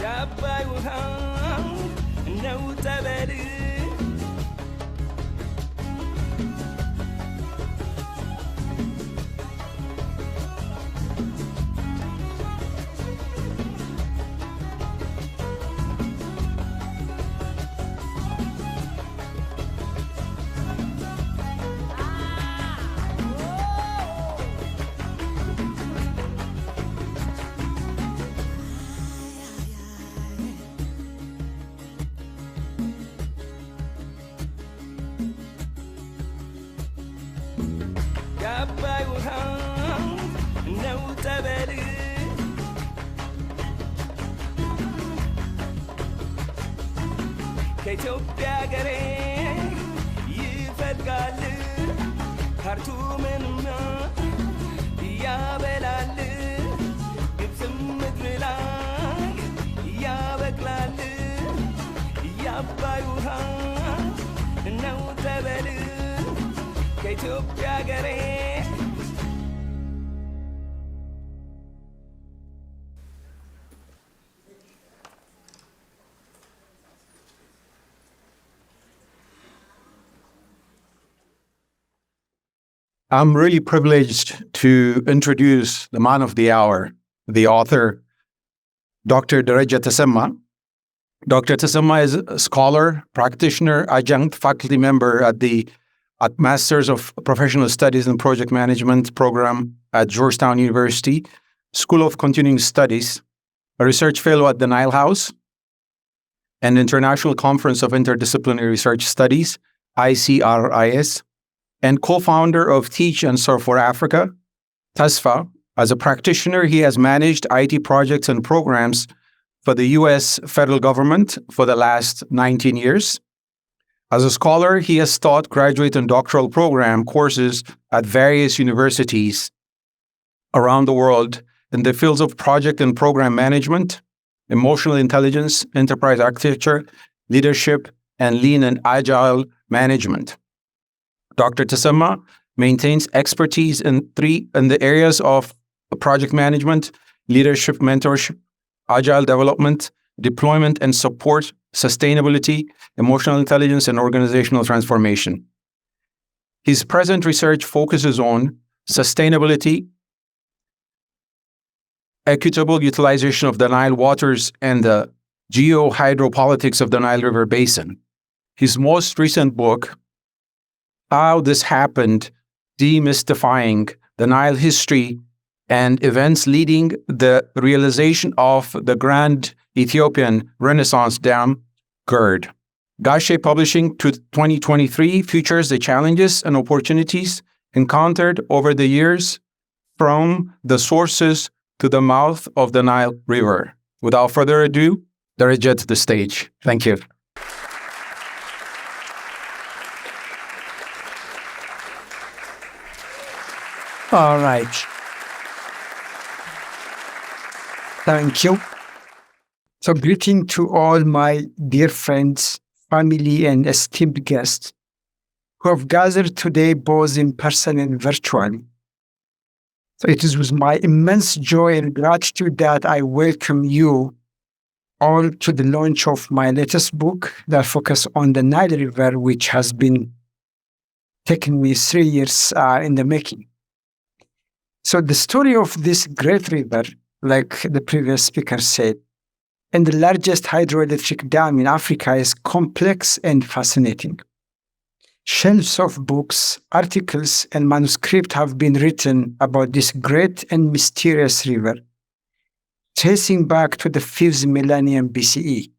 የአባይ ውሃ ነው ጠበል የአባይ ውሃ ነው ጠበል ከኢትዮጵያ ገሬ ይፈልጋል ካርቱምንም ያበላል ግብፅም ምድር ላይ ያበቅላል የአባይ ውሃ ነው ጠበል ከኢትዮጵያ ገሬ I'm really privileged to introduce the man of the hour, the author, Dr. Dereja Tasemma. Dr. Tasemma is a scholar, practitioner, adjunct faculty member at Masters of Professional Studies and Project Management program at Georgetown University, School of Continuing Studies, a research fellow at the Nile House, and International Conference of Interdisciplinary Research Studies, ICRIS, and co-founder of Teach and Serve for Africa, TASFA. As a practitioner, he has managed IT projects and programs for the U.S. federal government for the last 19 years. As a scholar, he has taught graduate and doctoral program courses at various universities around the world in the fields of project and program management, emotional intelligence, enterprise architecture, leadership, and lean and agile management. Dr. Tasemma maintains expertise in the areas of project management, leadership mentorship, agile development, deployment and support, sustainability, emotional intelligence, and organizational transformation. His present research focuses on sustainability, equitable utilization of the Nile waters, and the geohydropolitics of the Nile River Basin. His most recent book, How This Happened, Demystifying the Nile History and Events Leading the Realization of the Grand Ethiopian Renaissance Dam, GERD. Gashe Publishing 2023 features the challenges and opportunities encountered over the years from the sources to the mouth of the Nile River. Without further ado, Dereja to the stage. Thank you. All right. Thank you. So greeting to all my dear friends, family, and esteemed guests who have gathered today both in person and virtually. So it is with my immense joy and gratitude that I welcome you all to the launch of my latest book that focuses on the Nile River, which has been taking me 3 years in the making. So the story of this great river, like the previous speaker said, and the largest hydroelectric dam in Africa is complex and fascinating. Shelves of books, articles, and manuscripts have been written about this great and mysterious river, tracing back to the 5th millennium BCE.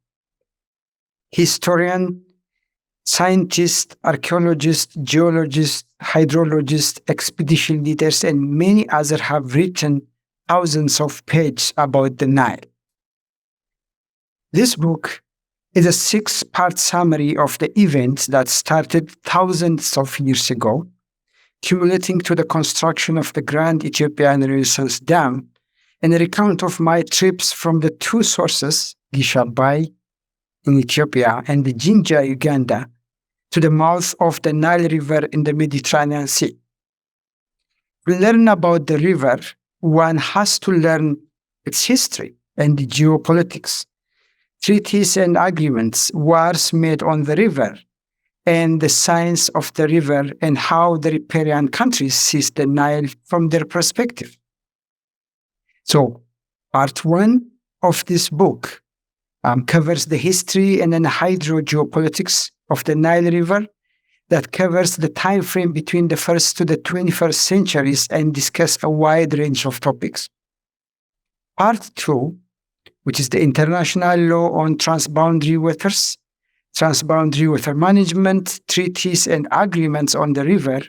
Historian, scientists, archaeologists, geologists, hydrologists, expedition leaders, and many others have written thousands of pages about the Nile. This book is a 6-part summary of the events that started thousands of years ago, culminating to the construction of the Grand Ethiopian Renaissance Dam, and a recount of my trips from the 2 sources, Gishabai in Ethiopia and the Jinja, Uganda, to the mouth of the Nile River in the Mediterranean Sea. To learn about the river, one has to learn its history and the geopolitics, treaties and agreements, wars made on the river, and the science of the river and how the riparian countries sees the Nile from their perspective. So, part one of this book covers the history and then hydrogeopolitics of the Nile River that covers the time frame between the 1st to the 21st centuries and discuss a wide range of topics. Part two, which is the international law on transboundary waters, transboundary water management, treaties and agreements on the river,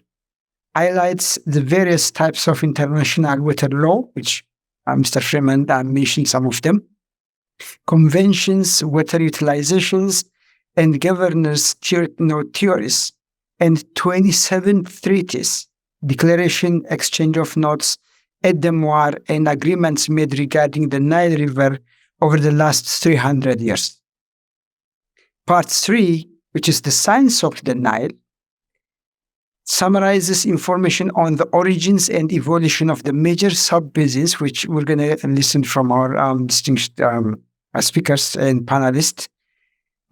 highlights the various types of international water law, which Mr. Freeman mentioned some of them, conventions, water utilizations, and governance theories, and 27 treaties, declaration, exchange of notes, aide-de-memoire, and agreements made regarding the Nile River over the last 300 years. Part 3, which is the science of the Nile, summarizes information on the origins and evolution of the major sub-basins, which we're going to listen from our distinguished speakers and panelists,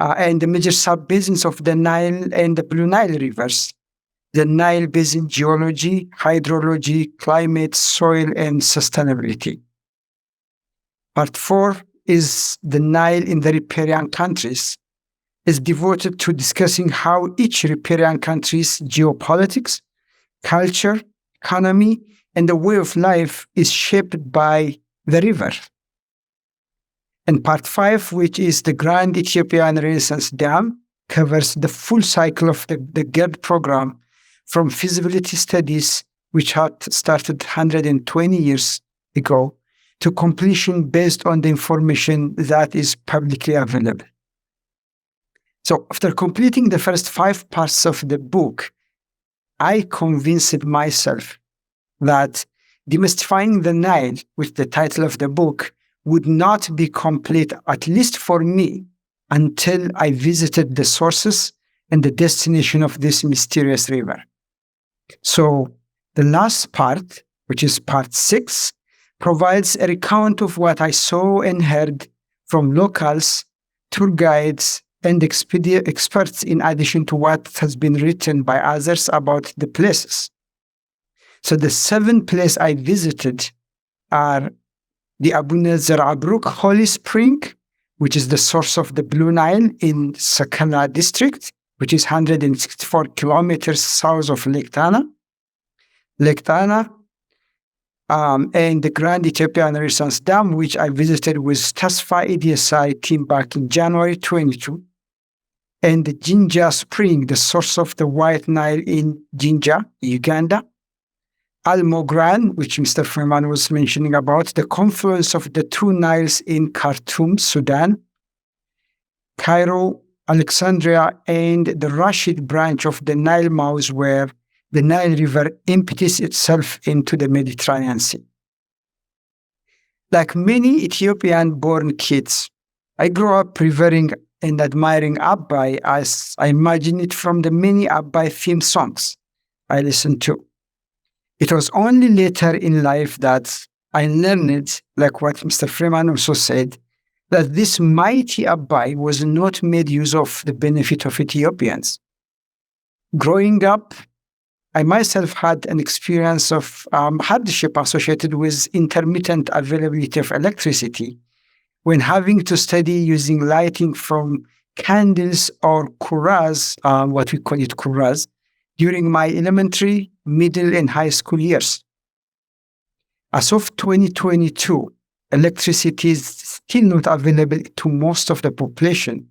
and the major sub-basins of the Nile and the Blue Nile rivers, the Nile basin geology, hydrology, climate, soil, and sustainability. Part 4 is the Nile in the riparian countries, is devoted to discussing how each riparian country's geopolitics, culture, economy, and the way of life is shaped by the river. And part 5, which is the Grand Ethiopian Renaissance Dam, covers the full cycle of the GERD program from feasibility studies, which had started 120 years ago, to completion based on the information that is publicly available. So after completing the first 5 parts of the book, I convinced myself that Demystifying the Nile, with the title of the book, would not be complete, at least for me, until I visited the sources and the destination of this mysterious river. So the last part, which is part 6, provides a recount of what I saw and heard from locals, tour guides, and experts, in addition to what has been written by others about the places. So the 7 places I visited are the Abu Nazar Abruk Holy Spring, which is the source of the Blue Nile in Sakana district, which is 164 kilometers south of Lake Tana. And the Grand Ethiopian Renaissance Dam, which I visited with TASFA EDSI team back in January 22. And the Jinja Spring, the source of the White Nile in Jinja, Uganda. Al-Mogran, which Mr. Freeman was mentioning about, the confluence of the 2 Niles in Khartoum, Sudan. Cairo, Alexandria, and the Rashid branch of the Nile mouth, where the Nile River empties itself into the Mediterranean Sea. Like many Ethiopian-born kids, I grew up revering and admiring Abai as I imagine it from the many Abai theme songs I listened to. It was only later in life that I learned, like what Mr. Freeman also said, that this mighty Abai was not made use of the benefit of Ethiopians. Growing up, I myself had an experience of hardship associated with intermittent availability of electricity when having to study using lighting from candles or kuras, what we call it kuras, during my elementary, middle, and high school years. As of 2022, electricity is still not available to most of the population,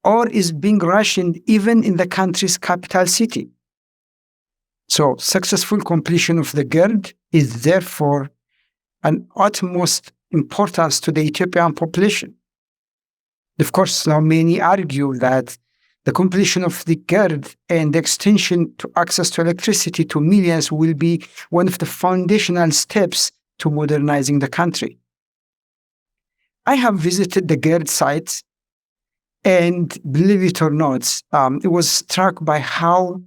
or is being rationed even in the country's capital city. So successful completion of the GERD is therefore an utmost importance to the Ethiopian population. Of course, now many argue that the completion of the GERD and the extension to access to electricity to millions will be one of the foundational steps to modernizing the country. I have visited the GERD sites, and believe it or not, it was struck by how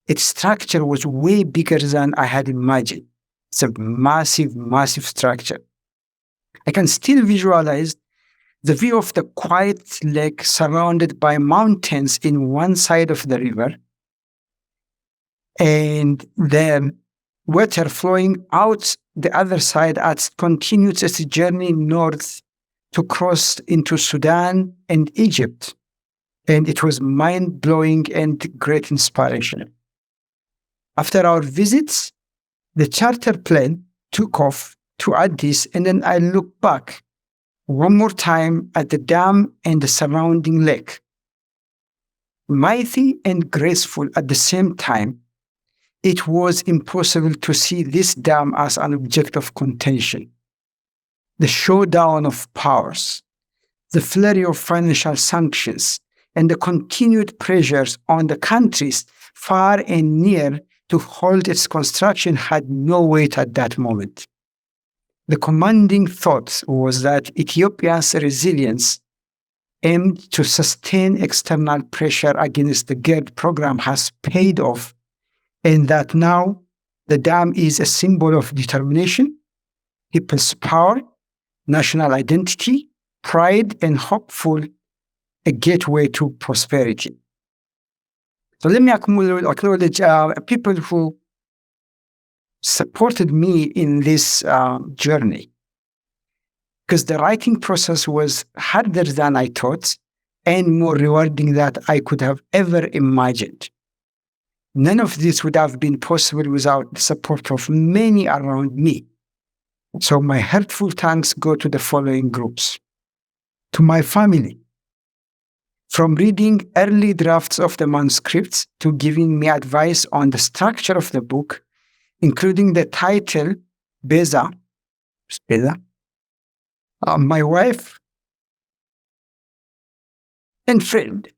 its structure was way bigger than I had imagined. It's a massive, massive structure. I can still visualize The view of the quiet lake surrounded by mountains in one side of the river and the water flowing out the other side as it continues its journey north to cross into Sudan and Egypt. And it was mind-blowing and great inspiration. After our visits, the charter plane took off to Addis, and then I looked back one more time at the dam and the surrounding lake. Mighty and graceful at the same time, it was impossible to see this dam as an object of contention. The showdown of powers, the flurry of financial sanctions, and the continued pressures on the countries far and near to hold its construction had no weight at that moment. The commanding thought was that Ethiopia's resilience aimed to sustain external pressure against the GERD program has paid off, and that now the dam is a symbol of determination, people's power, national identity, pride, and hopeful a gateway to prosperity. So let me acknowledge people who supported me in this journey, because the writing process was harder than I thought and more rewarding than I could have ever imagined. None of this would have been possible without the support of many around me. So my heartfelt thanks go to the following groups. To my family, from reading early drafts of the manuscripts to giving me advice on the structure of the book, including the title, Beza, my wife and friend.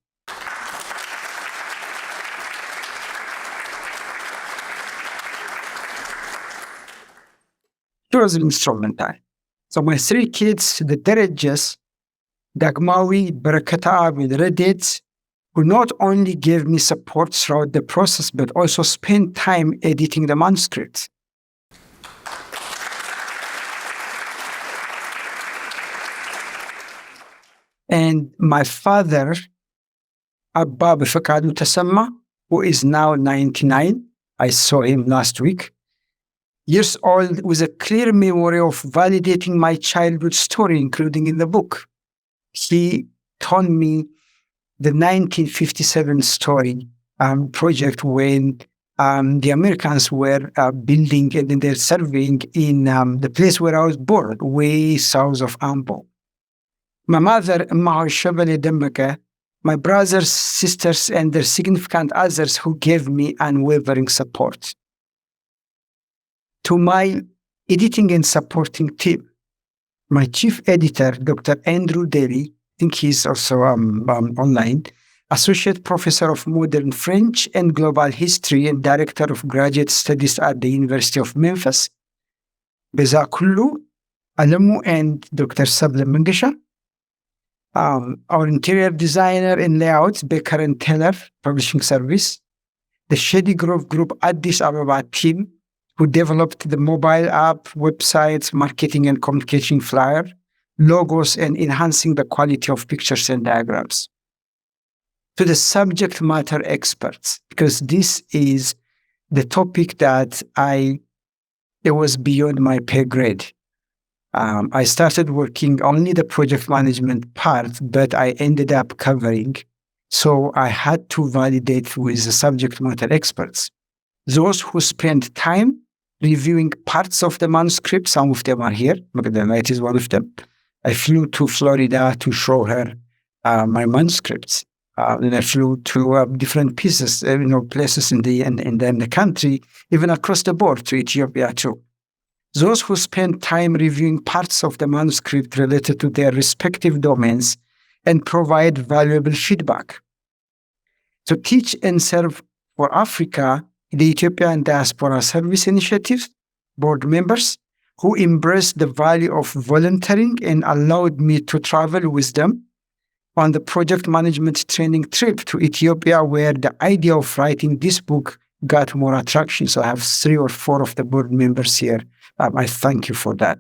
She was instrumental. So my three kids, the Derejes, Dagmawi, Barakata, and Reddit, who not only gave me support throughout the process, but also spent time editing the manuscript. And my father, Abba Befakadu Tasamma, who is now 99, I saw him last week, years old, with a clear memory of validating my childhood story, including in the book. He told me the 1957 story project when the Americans were building and they're surveying in the place where I was born, way south of Ambo. My mother, my brothers, sisters, and their significant others who gave me unwavering support. To my editing and supporting team, my chief editor, Dr. Andrew Daly, I think he's also online, Associate Professor of Modern French and Global History and Director of Graduate Studies at the University of Memphis, Beza Kullu, Alamu, and Dr. Sabla Mengesha. Our interior designer and layouts, Baker and Taylor Publishing Service, the Shady Grove Group Addis Ababa team, who developed the mobile app, websites, marketing and communication flyer, logos, and enhancing the quality of pictures and diagrams. To the subject matter experts, because this is the topic that it was beyond my pay grade. I started working only the project management part, but I ended up covering. So I had to validate with the subject matter experts. Those who spent time reviewing parts of the manuscript, some of them are here. Magdalena is one of them. I flew to Florida to show her my manuscripts. And I flew to different pieces, places in the country, even across the board to Ethiopia too. Those who spend time reviewing parts of the manuscript related to their respective domains and provide valuable feedback. To teach and serve for Africa, the Ethiopian Diaspora Service Initiative board members who embraced the value of volunteering and allowed me to travel with them on the project management training trip to Ethiopia, where the idea of writing this book got more attraction. So I have 3 or 4 of the board members here. I thank you for that.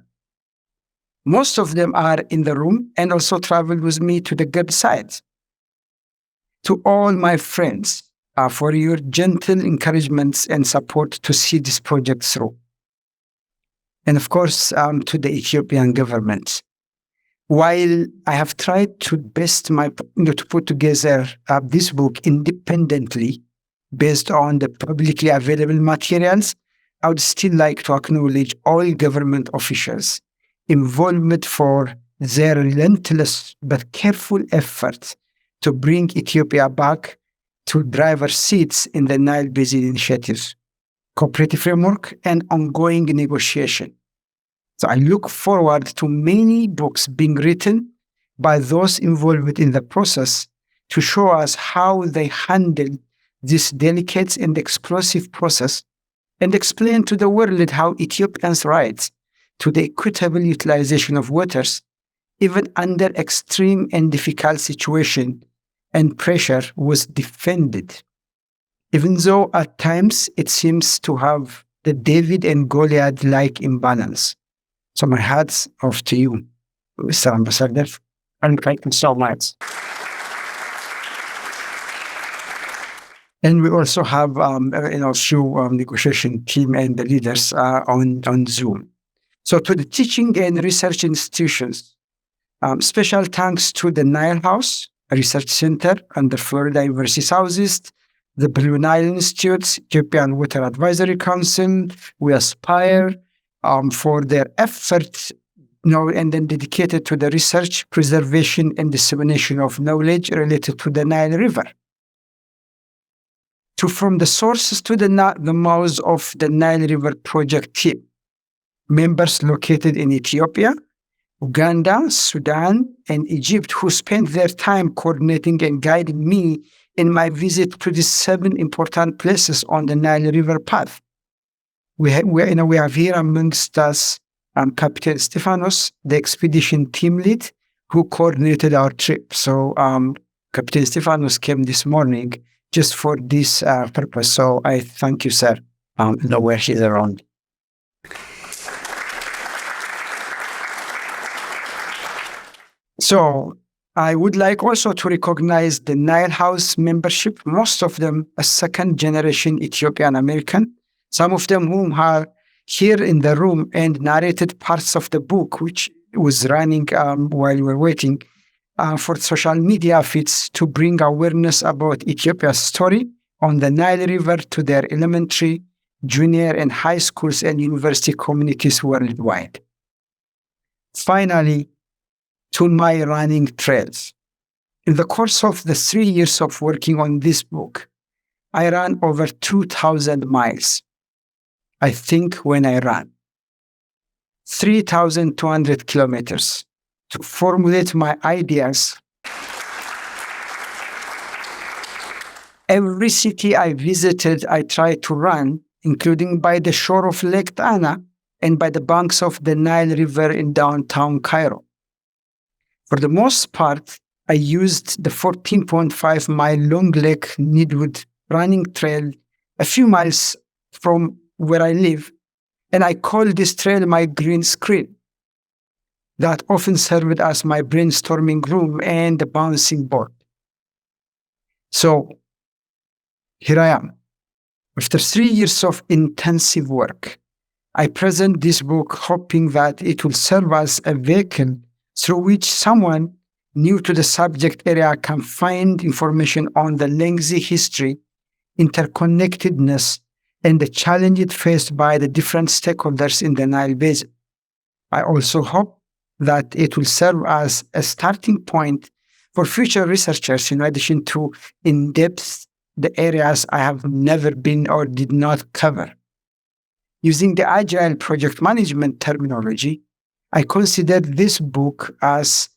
Most of them are in the room and also traveled with me to the good side. To all my friends, for your gentle encouragements and support to see this project through. And of course, to the Ethiopian government. While I have tried to to put together this book independently based on the publicly available materials, I would still like to acknowledge all government officials' involvement for their relentless but careful efforts to bring Ethiopia back to driver's seats in the Nile Basin initiatives, cooperative framework, and ongoing negotiation. So I look forward to many books being written by those involved in the process to show us how they handle this delicate and explosive process and explain to the world how Ethiopians' rights to the equitable utilization of waters, even under extreme and difficult situation and pressure, was defended. Even though at times it seems to have the David and Goliath-like imbalance. So my hats off to you, Mr. Ambassador, and thank you so much. And we also have few negotiation team and the leaders on Zoom. So to the teaching and research institutions, special thanks to the Nile House Research Center under Florida University Southeast, the Blue Nile Institute, Ethiopian Water Advisory Council, We Aspire, for their efforts, and then dedicated to the research, preservation, and dissemination of knowledge related to the Nile River. From the sources to the mouths of the Nile River Project team, members located in Ethiopia, Uganda, Sudan, and Egypt, who spent their time coordinating and guiding me in my visit to these 7 important places on the Nile River path. We have here amongst us Captain Stefanos, the expedition team lead, who coordinated our trip. So Captain Stefanos came this morning just for this purpose. So I thank you, sir. Nowhere he's around. So I would like also to recognize the Nile House membership, most of them a second-generation Ethiopian American, some of them whom are here in the room and narrated parts of the book, which was running while we were waiting for social media feeds to bring awareness about Ethiopia's story on the Nile River to their elementary, junior, and high schools and university communities worldwide. Finally, to my running trails. In the course of the 3 years of working on this book, I ran over 2,000 miles. I think when I ran 3,200 kilometers to formulate my ideas. Every city I visited, I tried to run, including by the shore of Lake Tana and by the banks of the Nile River in downtown Cairo. For the most part, I used the 14.5-mile long Lake Needwood running trail a few miles from where I live, and I call this trail my green screen. That often served as my brainstorming room and the bouncing board. So here I am. After 3 years of intensive work, I present this book hoping that it will serve as a vehicle through which someone new to the subject area can find information on the lengthy history, interconnectedness, and the challenges faced by the different stakeholders in the Nile Basin. I also hope that it will serve as a starting point for future researchers in addition to in-depth the areas I have never been or did not cover. Using the agile project management terminology, I consider this book as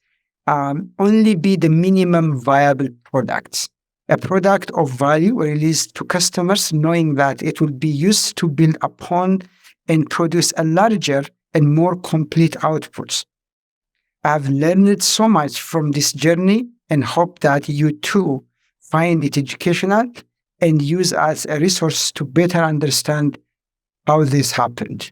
only be the minimum viable product, a product of value released to customers, knowing that it will be used to build upon and produce a larger and more complete outputs. I have learned so much from this journey and hope that you too find it educational and use as a resource to better understand how this happened.